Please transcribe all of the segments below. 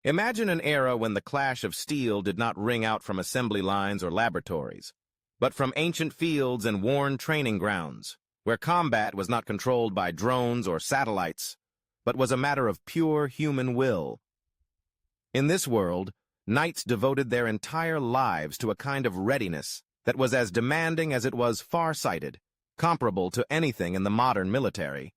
Imagine an era when the clash of steel did not ring out from assembly lines or laboratories, but from ancient fields and worn training grounds, where combat was not controlled by drones or satellites, but was a matter of pure human will. In this world, knights devoted their entire lives to a kind of readiness that was as demanding as it was far-sighted, comparable to anything in the modern military.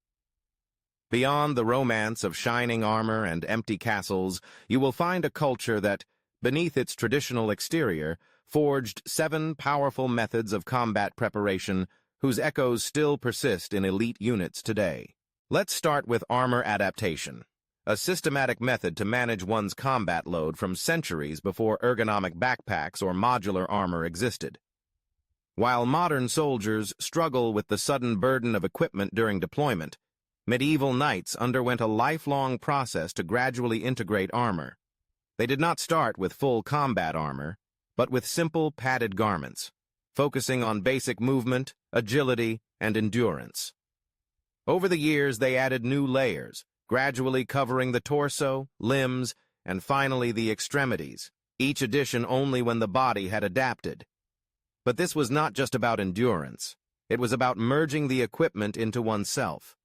Beyond the romance of shining armor and empty castles, you will find a culture that, beneath its traditional exterior, forged 7 powerful methods of combat preparation whose echoes still persist in elite units today. Let's start with armor adaptation, a systematic method to manage one's combat load from centuries before ergonomic backpacks or modular armor existed. While modern soldiers struggle with the sudden burden of equipment during deployment, medieval knights underwent a lifelong process to gradually integrate armor. They did not start with full combat armor, but with simple padded garments, focusing on basic movement, agility, and endurance. Over the years, they added new layers, gradually covering the torso, limbs, and finally the extremities, each addition only when the body had adapted. But this was not just about endurance. It was about merging the equipment into oneself.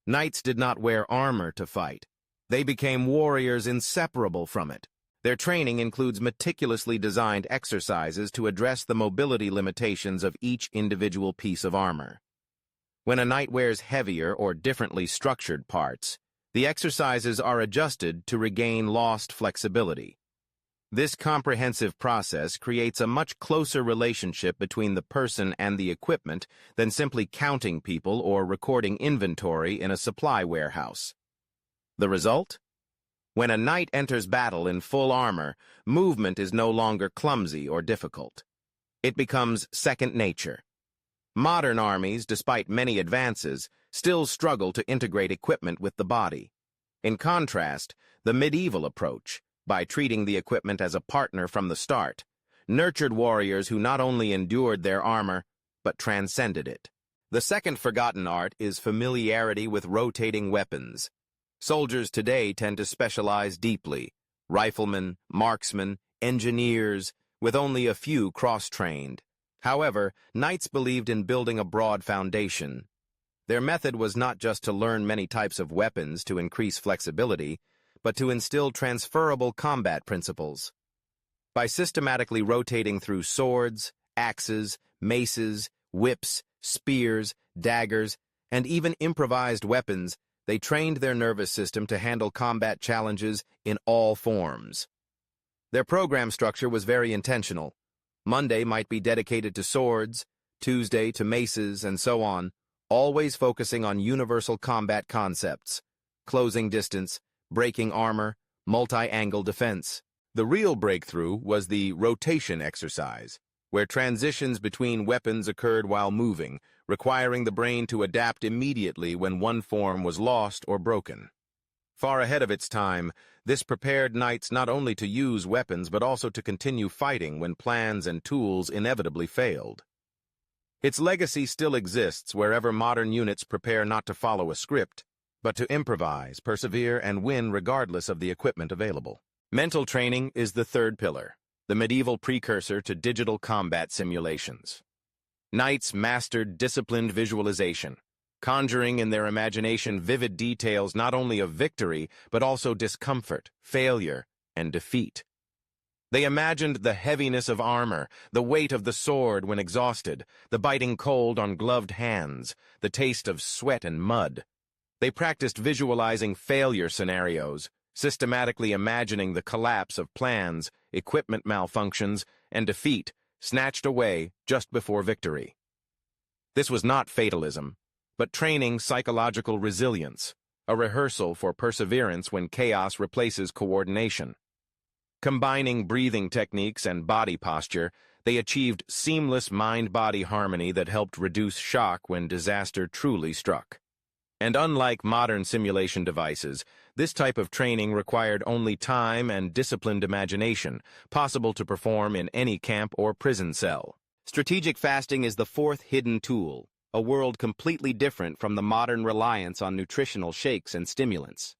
Knights did not wear armor to fight. They became warriors inseparable from it. Their training includes meticulously designed exercises to address the mobility limitations of each individual piece of armor. When a knight wears heavier or differently structured parts, the exercises are adjusted to regain lost flexibility. This comprehensive process creates a much closer relationship between the person and the equipment than simply counting people or recording inventory in a supply warehouse. The result? When a knight enters battle in full armor, movement is no longer clumsy or difficult. It becomes second nature. Modern armies, despite many advances, still struggle to integrate equipment with the body. In contrast, the medieval approach, by treating the equipment as a partner from the start, nurtured warriors who not only endured their armor, but transcended it. The second forgotten art is familiarity with rotating weapons. Soldiers today tend to specialize deeply: riflemen, marksmen, engineers, with only a few cross-trained. However, knights believed in building a broad foundation. Their method was not just to learn many types of weapons to increase flexibility, but to instill transferable combat principles. By systematically rotating through swords, axes, maces, whips, spears, daggers, and even improvised weapons, they trained their nervous system to handle combat challenges in all forms. Their program structure was very intentional. Monday might be dedicated to swords, Tuesday to maces, and so on, always focusing on universal combat concepts: closing distance, breaking armor, multi-angle defense. The real breakthrough was the rotation exercise, where transitions between weapons occurred while moving, requiring the brain to adapt immediately when one form was lost or broken. Far ahead of its time, this prepared knights not only to use weapons but also to continue fighting when plans and tools inevitably failed. Its legacy still exists wherever modern units prepare not to follow a script, but to improvise, persevere, and win regardless of the equipment available. Mental training is the third pillar, the medieval precursor to digital combat simulations. Knights mastered disciplined visualization, conjuring in their imagination vivid details not only of victory, but also discomfort, failure, and defeat. They imagined the heaviness of armor, the weight of the sword when exhausted, the biting cold on gloved hands, the taste of sweat and mud. They practiced visualizing failure scenarios, systematically imagining the collapse of plans, equipment malfunctions, and defeat snatched away just before victory. This was not fatalism, but training psychological resilience, a rehearsal for perseverance when chaos replaces coordination. Combining breathing techniques and body posture, they achieved seamless mind-body harmony that helped reduce shock when disaster truly struck. And unlike modern simulation devices, this type of training required only time and disciplined imagination, possible to perform in any camp or prison cell. Strategic fasting is the fourth hidden tool, a world completely different from the modern reliance on nutritional shakes and stimulants.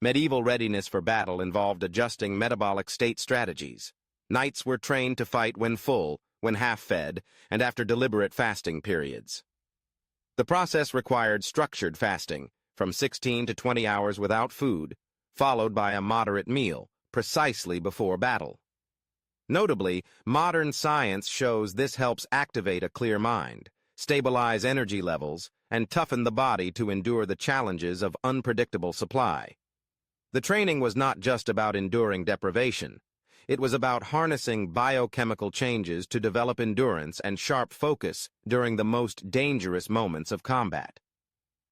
Medieval readiness for battle involved adjusting metabolic state strategies. Knights were trained to fight when full, when half-fed, and after deliberate fasting periods. The process required structured fasting, from 16 to 20 hours without food, followed by a moderate meal, precisely before battle. Notably, modern science shows this helps activate a clear mind, stabilize energy levels, and toughen the body to endure the challenges of unpredictable supply. The training was not just about enduring deprivation. It was about harnessing biochemical changes to develop endurance and sharp focus during the most dangerous moments of combat.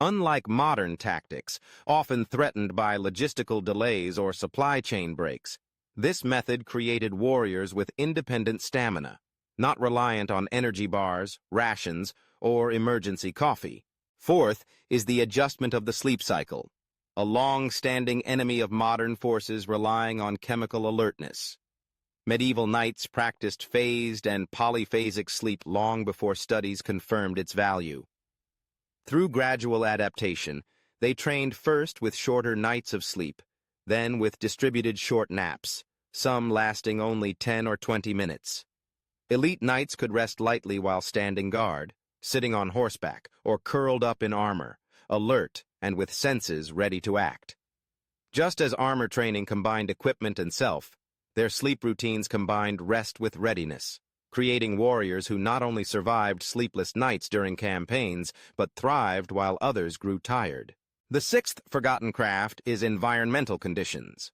Unlike modern tactics, often threatened by logistical delays or supply chain breaks, this method created warriors with independent stamina, not reliant on energy bars, rations, or emergency coffee. Fourth is the adjustment of the sleep cycle, a long-standing enemy of modern forces relying on chemical alertness. Medieval knights practiced phased and polyphasic sleep long before studies confirmed its value. Through gradual adaptation, they trained first with shorter nights of sleep, then with distributed short naps, some lasting only 10 or 20 minutes. Elite knights could rest lightly while standing guard, sitting on horseback, or curled up in armor, alert and with senses ready to act. Just as armor training combined equipment and self, their sleep routines combined rest with readiness, creating warriors who not only survived sleepless nights during campaigns, but thrived while others grew tired. The sixth forgotten craft is environmental conditions.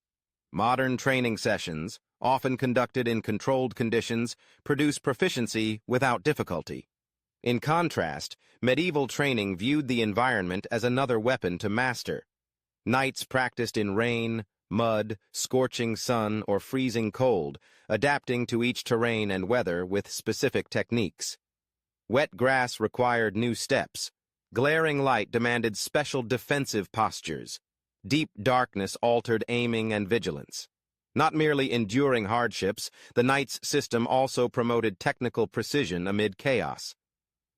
Modern training sessions, often conducted in controlled conditions, produce proficiency without difficulty. In contrast, medieval training viewed the environment as another weapon to master. Knights practiced in rain, mud, scorching sun, or freezing cold, adapting to each terrain and weather with specific techniques. Wet grass required new steps. Glaring light demanded special defensive postures. Deep darkness altered aiming and vigilance. Not merely enduring hardships, the knight's system also promoted technical precision amid chaos.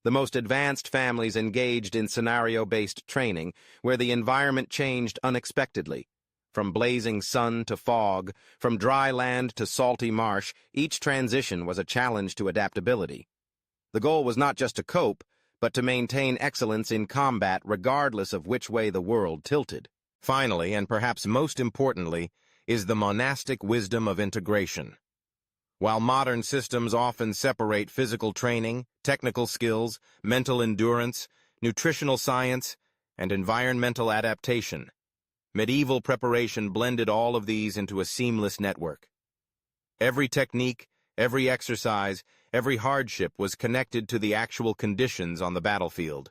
The most advanced families engaged in scenario-based training, where the environment changed unexpectedly. From blazing sun to fog, from dry land to salty marsh, each transition was a challenge to adaptability. The goal was not just to cope, but to maintain excellence in combat regardless of which way the world tilted. Finally, and perhaps most importantly, is the monastic wisdom of integration. While modern systems often separate physical training, technical skills, mental endurance, nutritional science, and environmental adaptation, medieval preparation blended all of these into a seamless network. Every technique, every exercise, every hardship was connected to the actual conditions on the battlefield.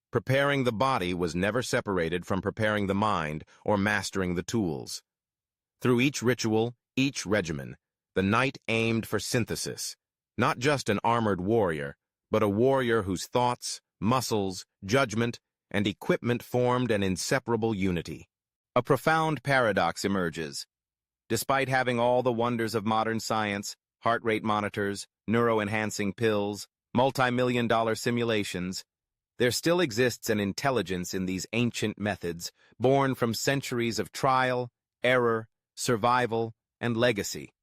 Preparing the body was never separated from preparing the mind or mastering the tools. Through each ritual, each regimen, the knight aimed for synthesis, not just an armored warrior, but a warrior whose thoughts, muscles, judgment, and equipment formed an inseparable unity. A profound paradox emerges. Despite having all the wonders of modern science, heart rate monitors, neuro-enhancing pills, multi-million-dollar simulations, there still exists an intelligence in these ancient methods, born from centuries of trial, error, survival, and legacy.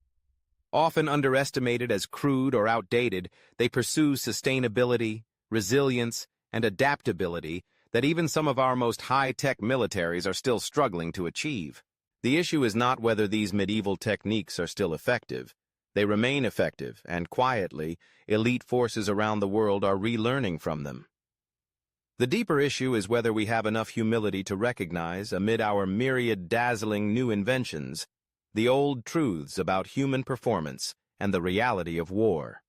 Often underestimated as crude or outdated, they pursue sustainability, resilience, and adaptability that even some of our most high-tech militaries are still struggling to achieve. The issue is not whether these medieval techniques are still effective. They remain effective, and quietly, elite forces around the world are relearning from them. The deeper issue is whether we have enough humility to recognize, amid our myriad dazzling new inventions, the old truths about human performance and the reality of war.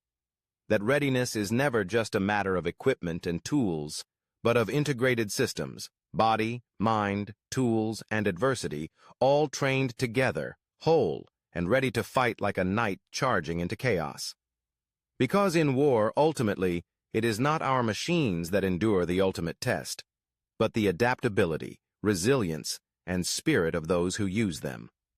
That readiness is never just a matter of equipment and tools, but of integrated systems, body, mind, tools, and adversity, all trained together, whole, and ready to fight like a knight charging into chaos. Because in war, ultimately, it is not our machines that endure the ultimate test, but the adaptability, resilience, and spirit of those who use them.